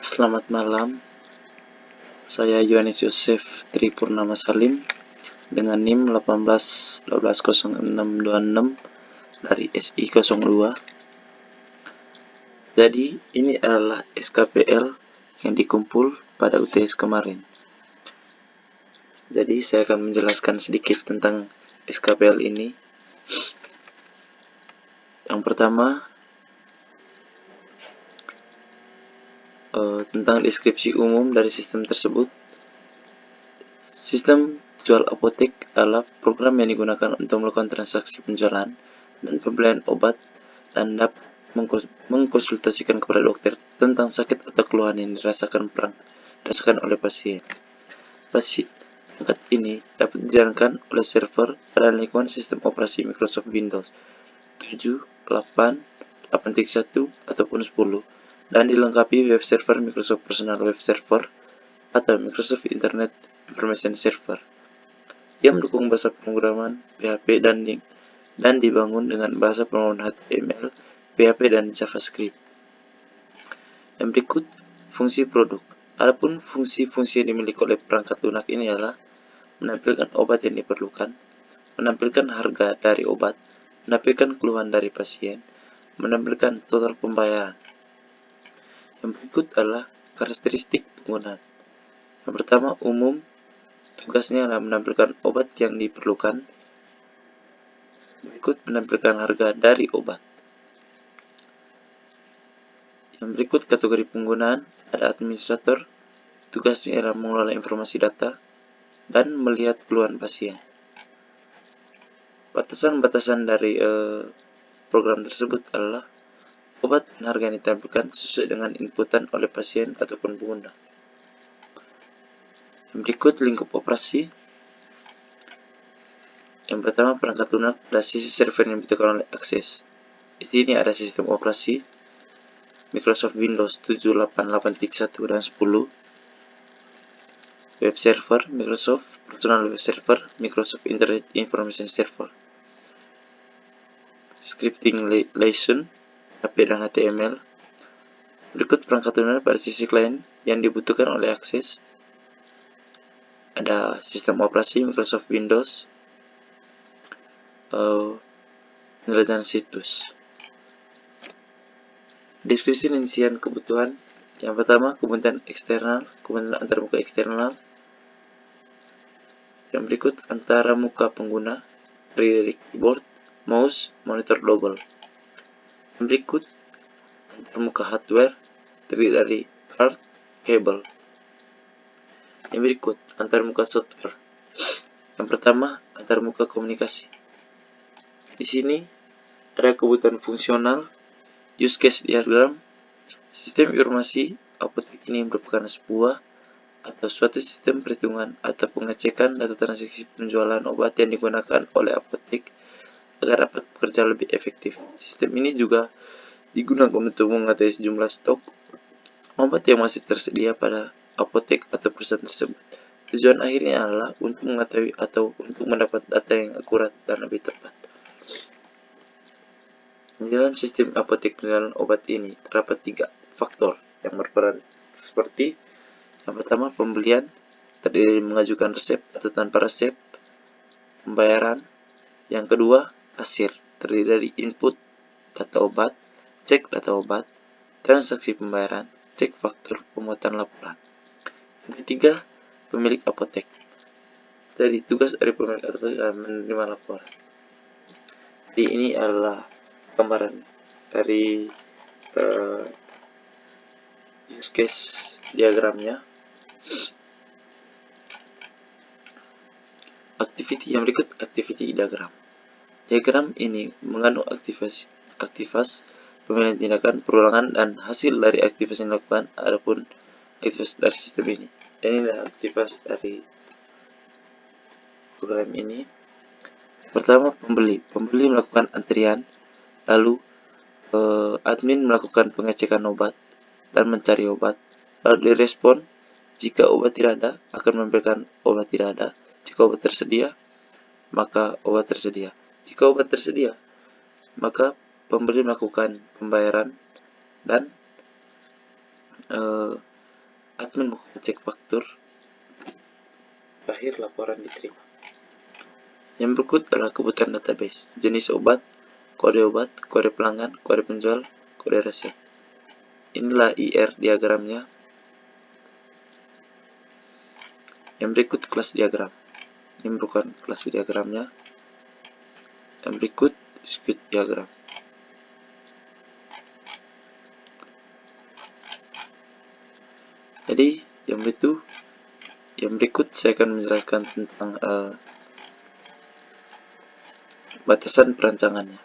Selamat malam, saya Yohanes Yosef Tripurnama Salim dengan NIM 18 12 0626 dari SI 02. Jadi ini adalah SKPL yang dikumpul pada UTS kemarin. Jadi saya akan menjelaskan sedikit tentang SKPL ini. Yang pertama, tentang deskripsi umum dari sistem tersebut. Sistem jual apotek adalah program yang digunakan untuk melakukan transaksi penjualan dan pembelian obat dan dapat mengkonsultasikan kepada dokter tentang sakit atau keluhan yang dirasakan oleh pasien. Perangkat ini dapat dijalankan oleh server pada lingkungan sistem operasi Microsoft Windows 7, 8, 8.1 ataupun 10 dan dilengkapi web server Microsoft Personal Web Server atau Microsoft Internet Information Server yang mendukung bahasa pemrograman PHP dan dibangun dengan bahasa pemrograman HTML, PHP dan JavaScript. Yang berikut, fungsi produk. Adapun fungsi-fungsi yang dimiliki oleh perangkat lunak ini adalah menampilkan obat yang diperlukan, menampilkan harga dari obat, menampilkan keluhan dari pasien, menampilkan total pembayaran. Yang berikut adalah karakteristik penggunaan. Yang pertama, umum. Tugasnya adalah menampilkan obat yang diperlukan. Berikut menampilkan harga dari obat. Yang berikut kategori penggunaan. Ada administrator. Tugasnya adalah mengelola informasi data dan melihat keluhan pasien. Batasan-batasan dari program tersebut adalah obat dan harga yang ditampilkan sesuai dengan inputan oleh pasien ataupun pengguna. Yang berikut lingkup operasi. Yang pertama, perangkat lunak adalah sisi server yang dibutuhkan oleh akses. Di sini ada sistem operasi Microsoft Windows 7, 8, 8.1 dan 10. Web server Microsoft Personal Web Server, Microsoft Internet Information Server. Scripting lesson, PHP dan HTML. Berikut perangkat lunak pada sisi klien yang dibutuhkan oleh akses. Ada sistem operasi Microsoft Windows, penjelasan situs. Deskripsi rincian kebutuhan. Yang pertama, kebutuhan eksternal, kebutuhan antarmuka eksternal. Yang berikut antaramuka pengguna, terdiri dari keyboard, mouse, monitor double. Yang berikut antarmuka hardware, terdiri dari card, kabel. Yang berikut antarmuka software. Yang pertama, antarmuka komunikasi. Di sini ada kebutuhan fungsional, use case diagram. Sistem informasi apotek ini merupakan sebuah atau suatu sistem perhitungan atau pengecekan data transaksi penjualan obat yang digunakan oleh apotek agar dapat bekerja lebih efektif. Sistem ini juga digunakan untuk mengetahui jumlah stok obat yang masih tersedia pada apotek atau perusahaan tersebut. Tujuan akhirnya adalah untuk mengetahui atau untuk mendapat data yang akurat dan lebih tepat. Di dalam sistem apotek penjualan obat ini terdapat 3 faktor yang berperan seperti yang pertama, pembelian, terdiri dari mengajukan resep atau tanpa resep, pembayaran. Yang kedua, kasir, terdiri dari input data obat, cek data obat, transaksi pembayaran, cek faktur, pemuatan laporan. Yang ketiga, pemilik apotek. Jadi tugas dari pemilik apotek adalah menerima laporan. Jadi ini adalah gambaran dari use case diagramnya. Activity yang berikut, activity diagram. Diagram ini mengandung aktivitas pemilihan tindakan, perulangan, dan hasil dari aktivitas yang dilakukan. Adapun aktivitas dari sistem ini. Dan ini adalah aktivitas dari program ini. Pertama, pembeli. Pembeli melakukan antrian, lalu admin melakukan pengecekan obat dan mencari obat. Lalu direspon, jika obat tidak ada, akan memberikan obat tidak ada. Jika obat tersedia, maka obat tersedia. Jika obat tersedia, maka pembeli melakukan pembayaran dan admin mengecek faktur. Terakhir, laporan diterima. Yang berikut adalah kebutuhan database: jenis obat, kode pelanggan, kode penjual, kode resep. Inilah IR diagramnya. Yang berikut kelas diagram. Ini merupakan kelas diagramnya. Yang berikut discrete diagram. Jadi yang berikut saya akan menjelaskan tentang batasan perancangannya.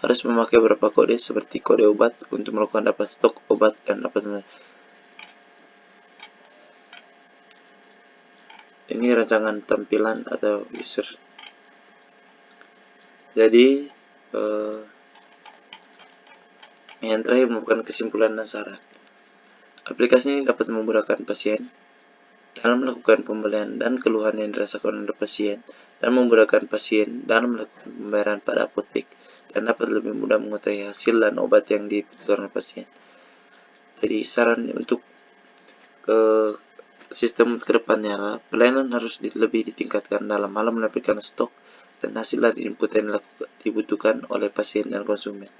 Harus memakai beberapa kode seperti kode obat untuk melakukan dapat stok obat dan dapat. Ini rancangan tampilan atau user. Jadi yang terakhir merupakan kesimpulan dan saran. Aplikasi ini dapat memudahkan pasien dalam melakukan pembelian dan keluhan yang dirasakan oleh pasien, dan memudahkan pasien dalam melakukan pembayaran pada apotek, dan dapat lebih mudah mengetahui hasil dan obat yang dibutuhkan oleh pasien. Jadi saran untuk sistem kedepannya adalah pelayanan harus lebih ditingkatkan dalam hal menampilkan stok dan hasil dari input yang dibutuhkan oleh pasien dan konsumen.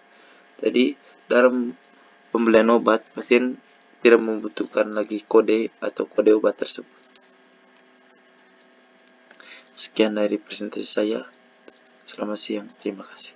Jadi dalam pembelian obat, pasien tidak membutuhkan lagi kode atau kode obat tersebut. Sekian dari presentasi saya. Selamat siang. Terima kasih.